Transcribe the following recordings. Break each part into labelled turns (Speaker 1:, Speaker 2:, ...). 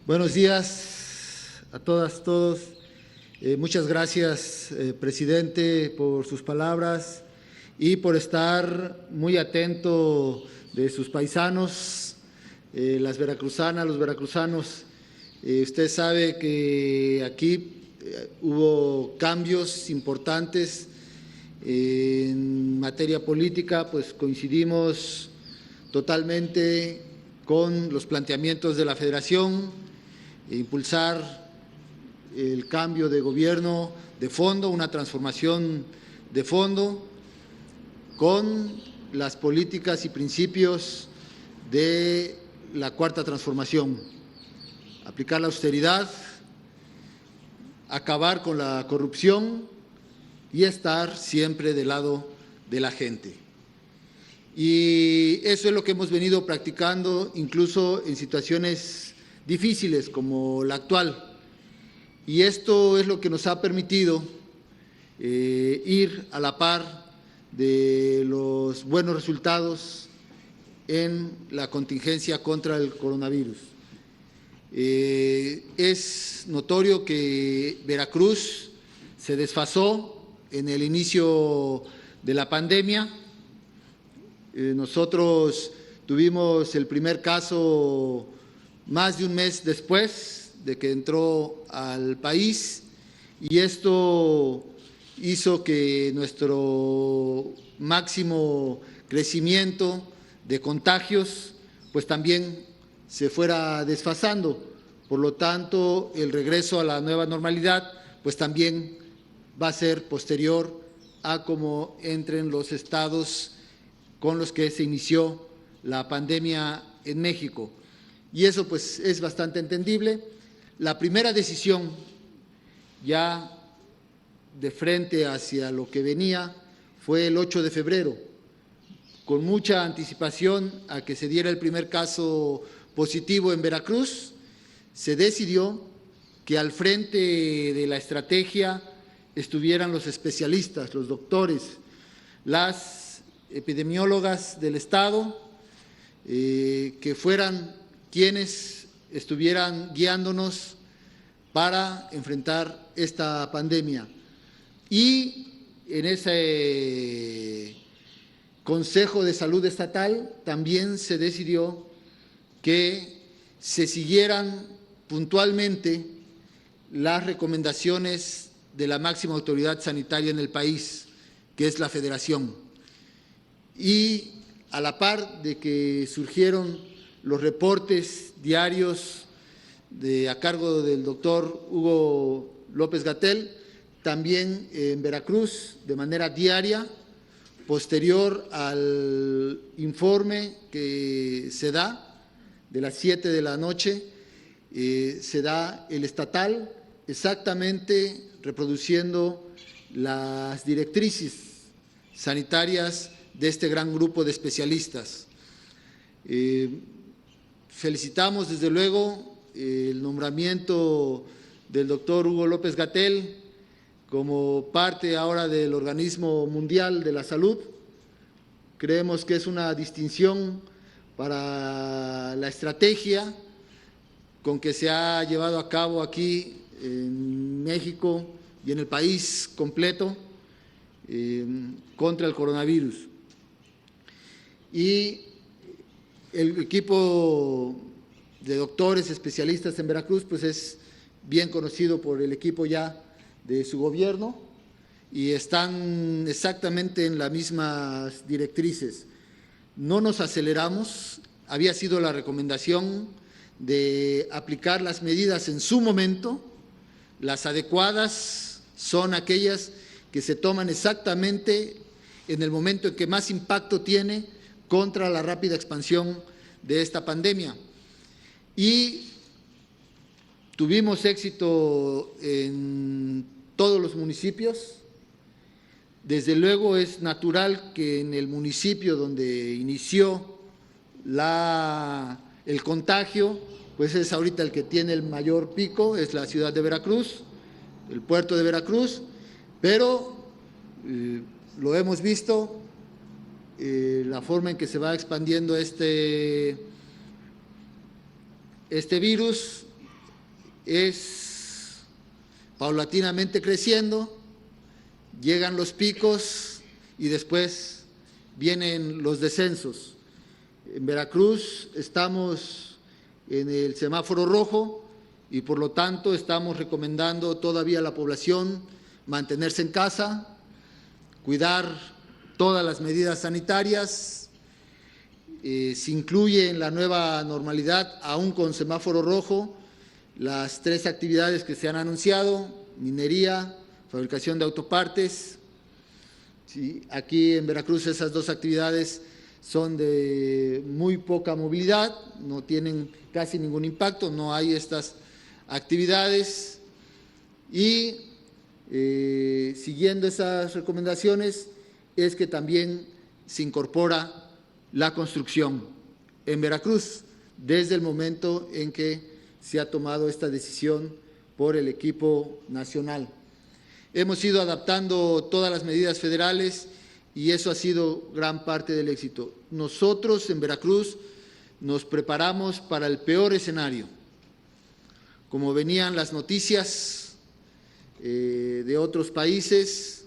Speaker 1: Buenos días a todas, todos. Muchas gracias, presidente, por sus palabras y por estar muy atento de sus paisanos, las veracruzanas, los veracruzanos. Usted sabe que aquí hubo cambios importantes en materia política, pues coincidimos totalmente con los planteamientos de la Federación, impulsar el cambio de gobierno de fondo, una transformación de fondo con las políticas y principios de la Cuarta Transformación. Aplicar la austeridad, acabar con la corrupción y estar siempre del lado de la gente. Y eso es lo que hemos venido practicando incluso en situaciones difíciles como la actual. Y esto es lo que nos ha permitido ir a la par de los buenos resultados en la contingencia contra el coronavirus. Es notorio que Veracruz se desfasó en el inicio de la pandemia. Nosotros tuvimos el primer caso más de un mes después de que entró al país, y esto hizo que nuestro máximo crecimiento de contagios pues también se fuera desfasando. Por lo tanto, el regreso a la nueva normalidad pues también va a ser posterior a cómo entren los estados con los que se inició la pandemia en México. Y eso pues es bastante entendible. La primera decisión ya de frente hacia lo que venía fue el 8 de febrero, con mucha anticipación a que se diera el primer caso positivo en Veracruz. Se decidió que al frente de la estrategia estuvieran los especialistas, los doctores, las epidemiólogas del Estado, que fueran quienes estuvieran guiándonos para enfrentar esta pandemia. Y en ese Consejo de Salud Estatal también se decidió que se siguieran puntualmente las recomendaciones de la máxima autoridad sanitaria en el país, que es la Federación. Y a la par de que surgieron los reportes diarios a cargo del doctor Hugo López-Gatell, también en Veracruz, de manera diaria, posterior al informe que se da de las 7 de la noche, se da el estatal, exactamente reproduciendo las directrices sanitarias de este gran grupo de especialistas. Felicitamos desde luego el nombramiento del doctor Hugo López-Gatell como parte ahora del Organismo Mundial de la Salud. Creemos que es una distinción para la estrategia con que se ha llevado a cabo aquí en México y en el país completo contra el coronavirus. Y el equipo de doctores especialistas en Veracruz pues es bien conocido por el equipo ya de su gobierno y están exactamente en las mismas directrices. No nos aceleramos, había sido la recomendación de aplicar las medidas en su momento. Las adecuadas son aquellas que se toman exactamente en el momento en que más impacto tiene contra la rápida expansión de esta pandemia. Y tuvimos éxito en todos los municipios. Desde luego es natural que en el municipio donde inició el contagio, pues es ahorita el que tiene el mayor pico, es la ciudad de Veracruz, el puerto de Veracruz, pero lo hemos visto, la forma en que se va expandiendo este virus es paulatinamente creciendo, llegan los picos y después vienen los descensos. En Veracruz estamos en el semáforo rojo y por lo tanto estamos recomendando todavía a la población mantenerse en casa, cuidar todas las medidas sanitarias. Se incluye en la nueva normalidad, aún con semáforo rojo, las 3 actividades que se han anunciado: minería, fabricación de autopartes. Sí, aquí en Veracruz esas 2 actividades son de muy poca movilidad, no tienen casi ningún impacto, no hay estas actividades. Y siguiendo esas recomendaciones es que también se incorpora la construcción en Veracruz desde el momento en que se ha tomado esta decisión por el equipo nacional. Hemos ido adaptando todas las medidas federales y eso ha sido gran parte del éxito. Nosotros en Veracruz nos preparamos para el peor escenario. Como venían las noticias de otros países,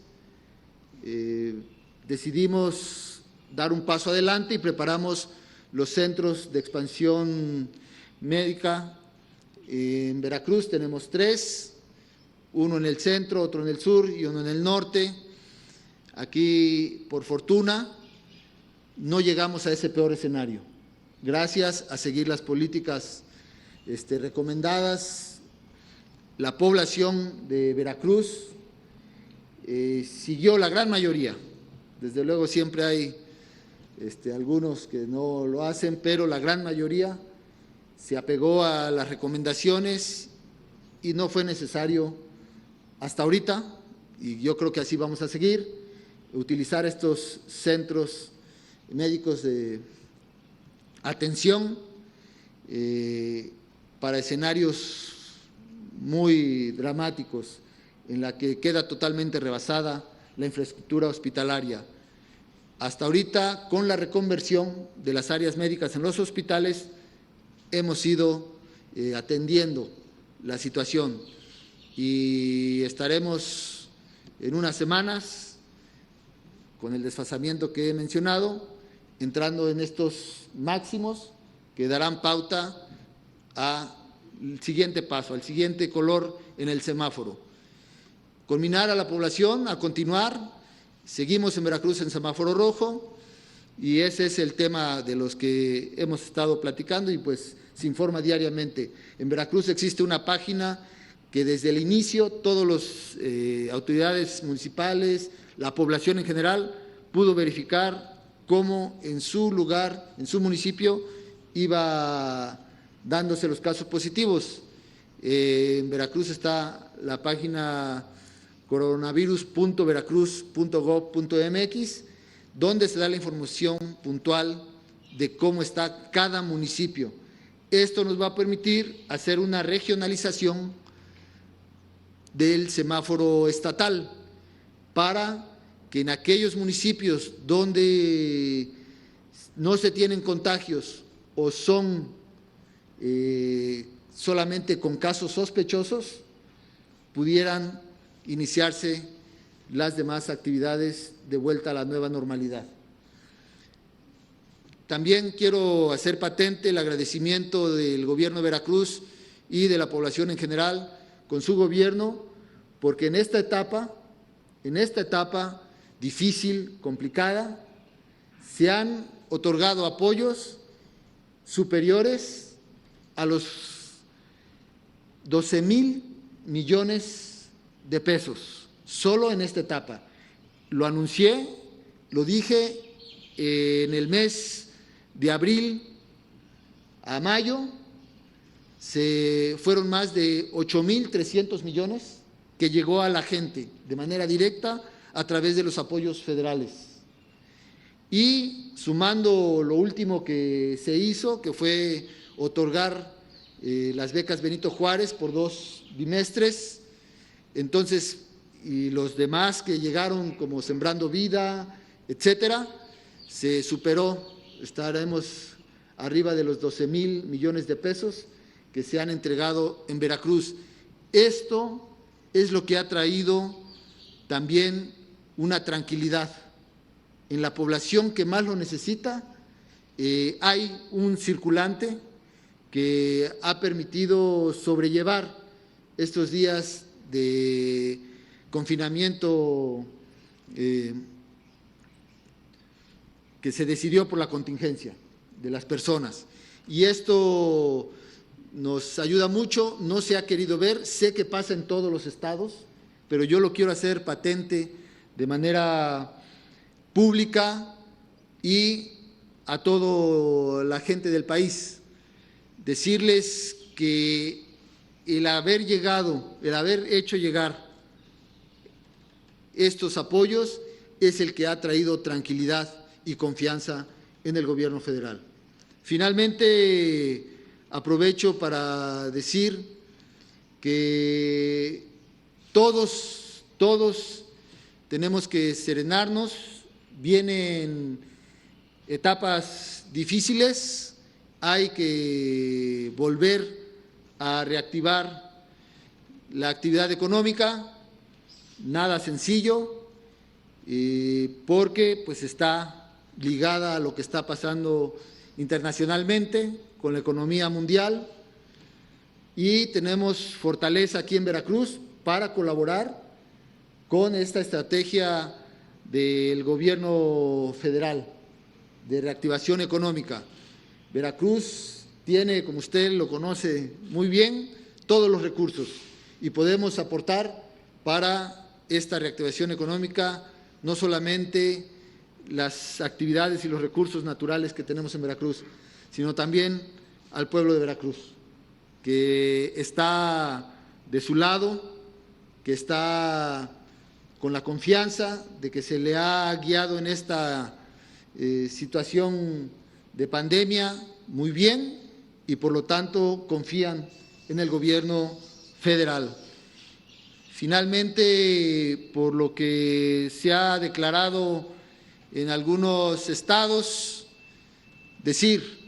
Speaker 1: decidimos dar un paso adelante y preparamos los centros de expansión médica. En Veracruz tenemos 3, uno en el centro, otro en el sur y uno en el norte. Aquí, por fortuna, no llegamos a ese peor escenario. Gracias a seguir las políticas recomendadas, la población de Veracruz siguió la gran mayoría. Desde luego siempre hay algunos que no lo hacen, pero la gran mayoría se apegó a las recomendaciones y no fue necesario hasta ahorita, y yo creo que así vamos a seguir, utilizar estos centros médicos de atención para escenarios muy dramáticos en la que queda totalmente rebasada la infraestructura hospitalaria. Hasta ahorita, con la reconversión de las áreas médicas en los hospitales, hemos ido atendiendo la situación y estaremos en unas semanas, con el desfasamiento que he mencionado, entrando en estos máximos que darán pauta al siguiente paso, al siguiente color en el semáforo. Conminar a la población a continuar. Seguimos en Veracruz en semáforo rojo y ese es el tema de los que hemos estado platicando y pues se informa diariamente. En Veracruz existe una página que desde el inicio todas las autoridades municipales, la población en general, pudo verificar cómo en su lugar, en su municipio, iba dándose los casos positivos. En Veracruz está la página coronavirus.veracruz.gov.mx, donde se da la información puntual de cómo está cada municipio. Esto nos va a permitir hacer una regionalización del semáforo estatal para que en aquellos municipios donde no se tienen contagios o son solamente con casos sospechosos, pudieran iniciarse las demás actividades de vuelta a la nueva normalidad. También quiero hacer patente el agradecimiento del Gobierno de Veracruz y de la población en general con su gobierno, porque en esta etapa difícil, complicada, se han otorgado apoyos superiores a los 12,000 millones de pesos, solo en esta etapa. Lo anuncié, lo dije en el mes de abril a mayo, fueron más de 8,300 millones que llegó a la gente de manera directa a través de los apoyos federales. Y sumando lo último que se hizo, que fue otorgar las becas Benito Juárez por 2 bimestres, entonces, y los demás que llegaron como Sembrando Vida, etcétera, se superó, estaremos arriba de los 12,000 millones de pesos que se han entregado en Veracruz. Esto es lo que ha traído también una tranquilidad. En la población que más lo necesita, hay un circulante que ha permitido sobrellevar estos días de confinamiento que se decidió por la contingencia de las personas. Y esto nos ayuda mucho, no se ha querido ver, sé que pasa en todos los estados, pero yo lo quiero hacer patente de manera pública y a toda la gente del país. Decirles que el haber hecho llegar estos apoyos es el que ha traído tranquilidad y confianza en el gobierno federal. Finalmente, aprovecho para decir que todos tenemos que serenarnos, vienen etapas difíciles, hay que volver a reactivar la actividad económica, nada sencillo, porque pues está ligada a lo que está pasando internacionalmente con la economía mundial, y tenemos fortaleza aquí en Veracruz para colaborar con esta estrategia del gobierno federal de reactivación económica. Veracruz tiene, como usted lo conoce muy bien, todos los recursos y podemos aportar para esta reactivación económica no solamente las actividades y los recursos naturales que tenemos en Veracruz, sino también al pueblo de Veracruz, que está de su lado, que está con la confianza de que se le ha guiado en esta situación de pandemia muy bien y por lo tanto confían en el gobierno federal. Finalmente, por lo que se ha declarado en algunos estados, decir,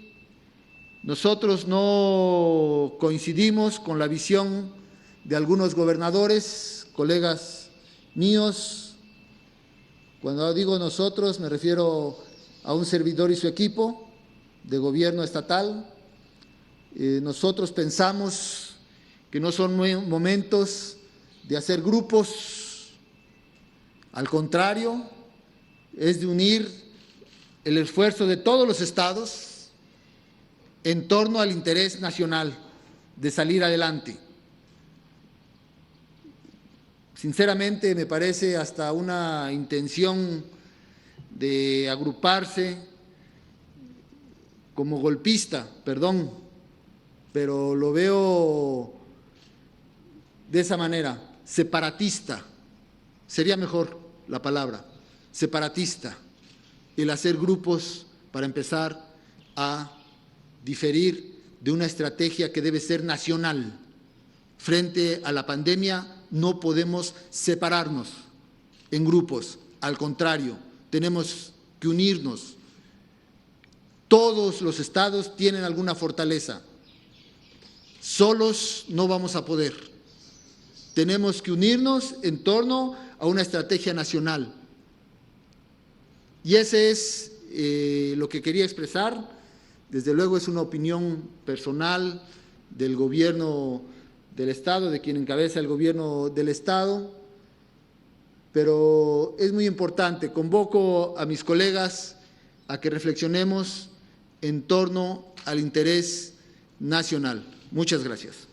Speaker 1: nosotros no coincidimos con la visión de algunos gobernadores, colegas míos. Cuando digo nosotros me refiero a un servidor y su equipo de gobierno estatal. Nosotros pensamos que no son momentos de hacer grupos, al contrario, es de unir el esfuerzo de todos los estados en torno al interés nacional de salir adelante. Sinceramente, me parece hasta una intención de agruparse como golpista, perdón, pero lo veo de esa manera, separatista, sería mejor la palabra, separatista, el hacer grupos para empezar a diferir de una estrategia que debe ser nacional. Frente a la pandemia no podemos separarnos en grupos, al contrario, tenemos que unirnos. Todos los estados tienen alguna fortaleza, solos no vamos a poder. Tenemos que unirnos en torno a una estrategia nacional. Y ese es lo que quería expresar. Desde luego es una opinión personal del gobierno del Estado, de quien encabeza el gobierno del Estado, pero es muy importante. Convoco a mis colegas a que reflexionemos en torno al interés nacional. Muchas gracias.